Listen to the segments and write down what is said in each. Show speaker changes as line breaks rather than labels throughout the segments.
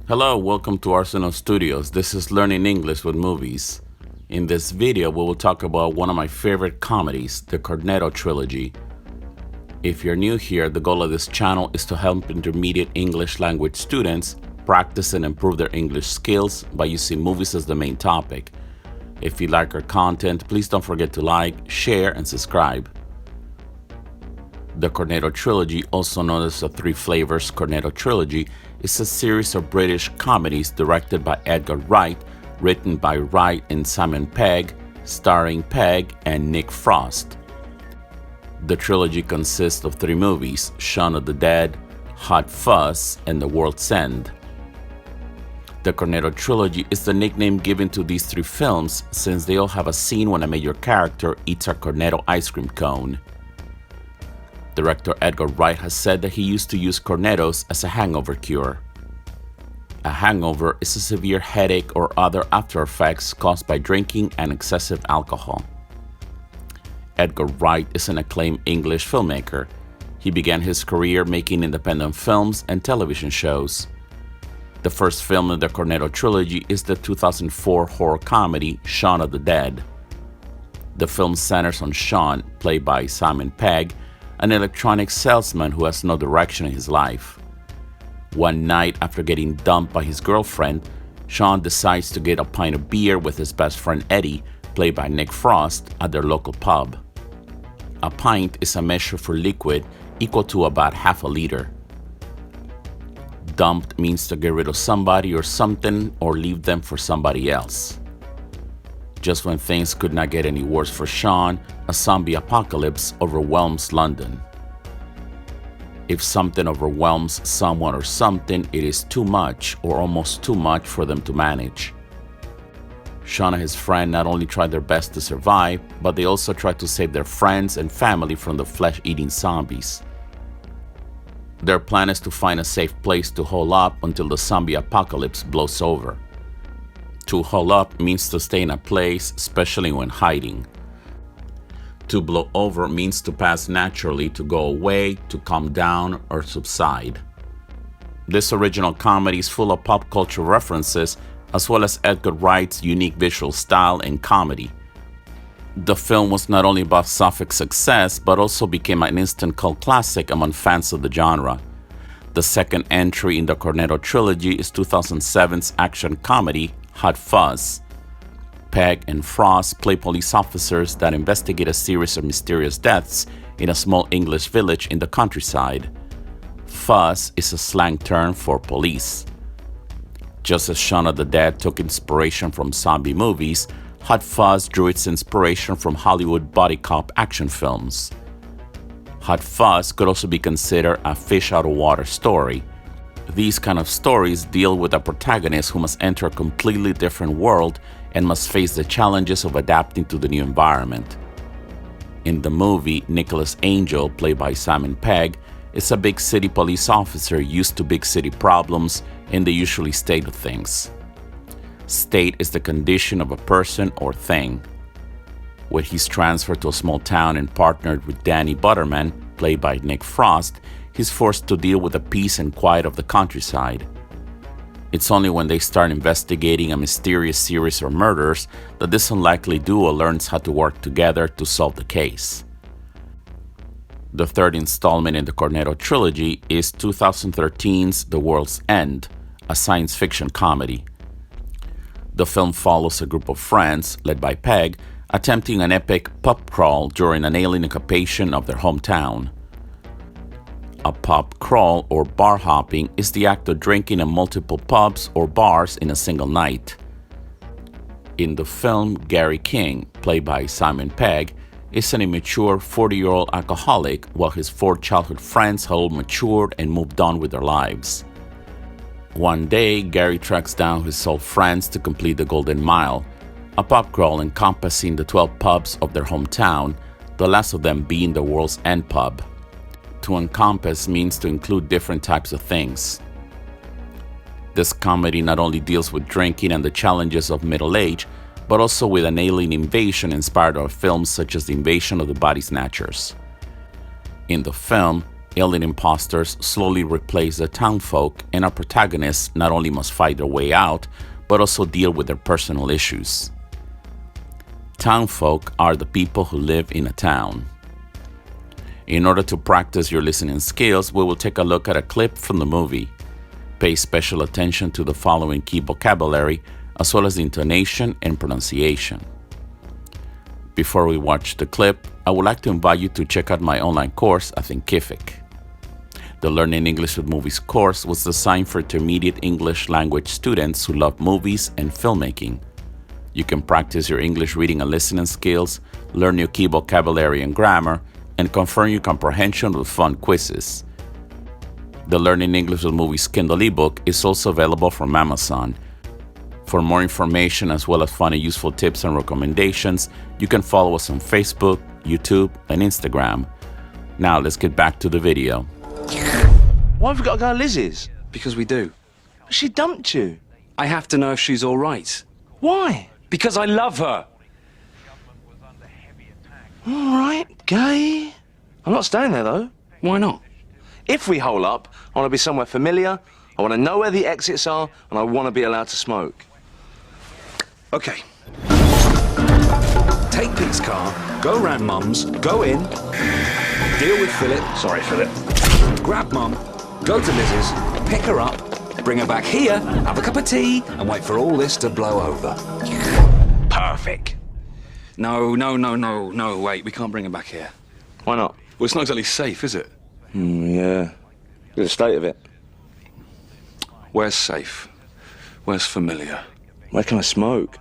Hello, welcome to Arsenal Studios. This is Learning English with Movies. In this video, we will talk about one of my favorite comedies, the Cornetto Trilogy. If you're new here, the goal of this channel is to help intermediate English language students practice and improve their English skills by using movies as the main topic. If you like our content, please don't forget to like, share, and subscribe. The Cornetto Trilogy, also known as the Three Flavors Cornetto Trilogy, is a series of British comedies directed by Edgar Wright, written by Wright and Simon Pegg, starring Pegg and Nick Frost. The trilogy consists of three movies: Shaun of the Dead, Hot Fuzz, and The World's End. The Cornetto Trilogy is the nickname given to these three films since they all have a scene when a major character eats a Cornetto ice cream cone. Director Edgar Wright has said that he used to use cornettos as a hangover cure. A hangover is a severe headache or other after effects caused by drinking and excessive alcohol. Edgar Wright is an acclaimed English filmmaker. He began his career making independent films and television shows. The first film in the Cornetto Trilogy is the 2004 horror comedy Shaun of the Dead. The film centers on Shaun, played by Simon Pegg, an electronics salesman who has no direction in his life. One night after getting dumped by his girlfriend, Shaun decides to get a pint of beer with his best friend Eddie, played by Nick Frost, at their local pub. A pint is a measure for liquid equal to about half a liter. Dumped means to get rid of somebody or something or leave them for somebody else. Just when things could not get any worse for Shaun, a zombie apocalypse overwhelms London. If something overwhelms someone or something, it is too much or almost too much for them to manage. Shaun and his friend not only try their best to survive, but they also try to save their friends and family from the flesh-eating zombies. Their plan is to find a safe place to hole up until the zombie apocalypse blows over. To hole up means to stay in a place, especially when hiding. To blow over means to pass naturally, to go away, to calm down, or subside. This original comedy is full of pop culture references, as well as Edgar Wright's unique visual style and comedy. The film was not only box office success, but also became an instant cult classic among fans of the genre. The second entry in the Cornetto Trilogy is 2007's action comedy Hot Fuzz. Pegg and Frost play police officers that investigate a series of mysterious deaths in a small English village in the countryside. Fuzz is a slang term for police. Just as Shaun of the Dead took inspiration from zombie movies, Hot Fuzz drew its inspiration from Hollywood body cop action films. Hot Fuzz could also be considered a fish-out-of-water story. These kind of stories deal with a protagonist who must enter a completely different world and must face the challenges of adapting to the new environment. In the movie, Nicholas Angel, played by Simon Pegg, is a big city police officer used to big city problems in the usually state of things. State is the condition of a person or thing. When he's transferred to a small town and partnered with Danny Butterman, played by Nick Frost, he's forced to deal with the peace and quiet of the countryside. It's only when they start investigating a mysterious series of murders that this unlikely duo learns how to work together to solve the case. The third installment in the Cornetto Trilogy is 2013's The World's End, a science fiction comedy. The film follows a group of friends, led by Pegg, attempting an epic pub crawl during an alien occupation of their hometown. A pub crawl or bar hopping is the act of drinking in multiple pubs or bars in a single night. In the film, Gary King, played by Simon Pegg, is an immature 40-year-old alcoholic while his four childhood friends have all matured and moved on with their lives. One day, Gary tracks down his old friends to complete the Golden Mile, a pub crawl encompassing the 12 pubs of their hometown, the last of them being the World's End pub. To encompass means to include different types of things. This comedy not only deals with drinking and the challenges of middle age, but also with an alien invasion inspired by films such as The Invasion of the Body Snatchers. In the film, Alien imposters slowly replace the townfolk, and our protagonists not only must fight their way out, but also deal with their personal issues. Townfolk are the people who live in a town. In order to practice your listening skills, we will take a look at a clip from the movie. Pay special attention to the following key vocabulary, as well as the intonation and pronunciation. Before we watch the clip, I would like to invite you to check out my online course at Thinkific. The Learning English with Movies course was designed for intermediate English language students who love movies and filmmaking. You can practice your English reading and listening skills, learn new key vocabulary and grammar, and confirm your comprehension with fun quizzes. The Learning English with Movies Kindle ebook is also available from Amazon. For more information as well as fun and useful tips and recommendations, you can follow us on Facebook, YouTube, and Instagram. Now let's get back to the video.
Why have we got to go to Lizzie's?
Because we do.
But she dumped you.
I have to know if she's all right.
Why?
Because I love her.
All right, gay. I'm not staying there, though.
Why not?
If we hole up, I want to be somewhere familiar, I want to know where the exits are, and I want to be allowed to smoke.
Okay. Take Pete's car, go round Mum's, go in, deal with Philip.
Sorry, Philip.
Grab Mum, go to Liz's, pick her up, bring her back here, have a cup of tea, and wait for all this to blow over.
Perfect.
No, wait, we can't bring her back here.
Why not?
Well, it's not exactly safe, is it?
Yeah. Look at the state of it.
Where's safe? Where's familiar?
Where can I smoke?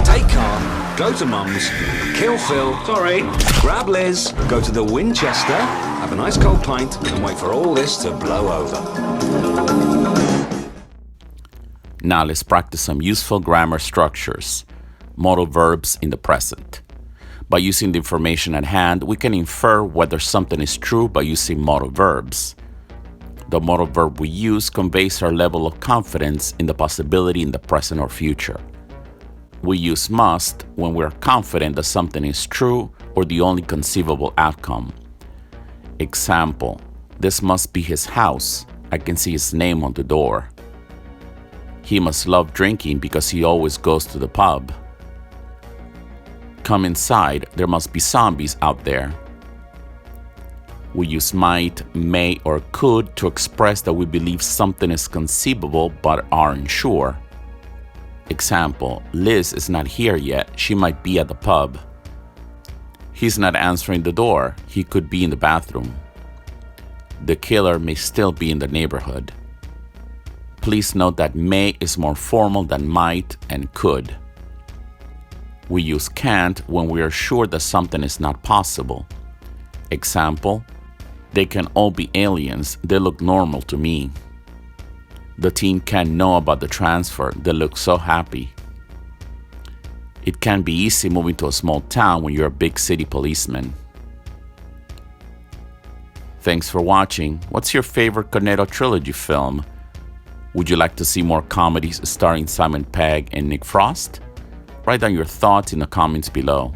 Take car, go to Mum's, kill Phil, sorry, grab Liz, go to the Winchester, have a nice cold pint, and wait for all this to blow over.
Now let's practice some useful grammar structures. Modal verbs in the present. By using the information at hand, we can infer whether something is true by using modal verbs. The modal verb we use conveys our level of confidence in the possibility in the present or future. We use must when we are confident that something is true or the only conceivable outcome. Example, this must be his house. I can see his name on the door. He must love drinking because he always goes to the pub. Come inside, there must be zombies out there. We use might, may, or could to express that we believe something is conceivable but aren't sure. Example, Liz is not here yet, she might be at the pub. He's not answering the door, he could be in the bathroom. The killer may still be in the neighborhood. Please note that may is more formal than might and could. We use can't when we are sure that something is not possible. Example, they can all be aliens, they look normal to me. The team can't know about the transfer, they look so happy. It can be easy moving to a small town when you're a big city policeman. Thanks for watching. What's your favorite Cornetto Trilogy film? Would you like to see more comedies starring Simon Pegg and Nick Frost? Write down your thoughts in the comments below.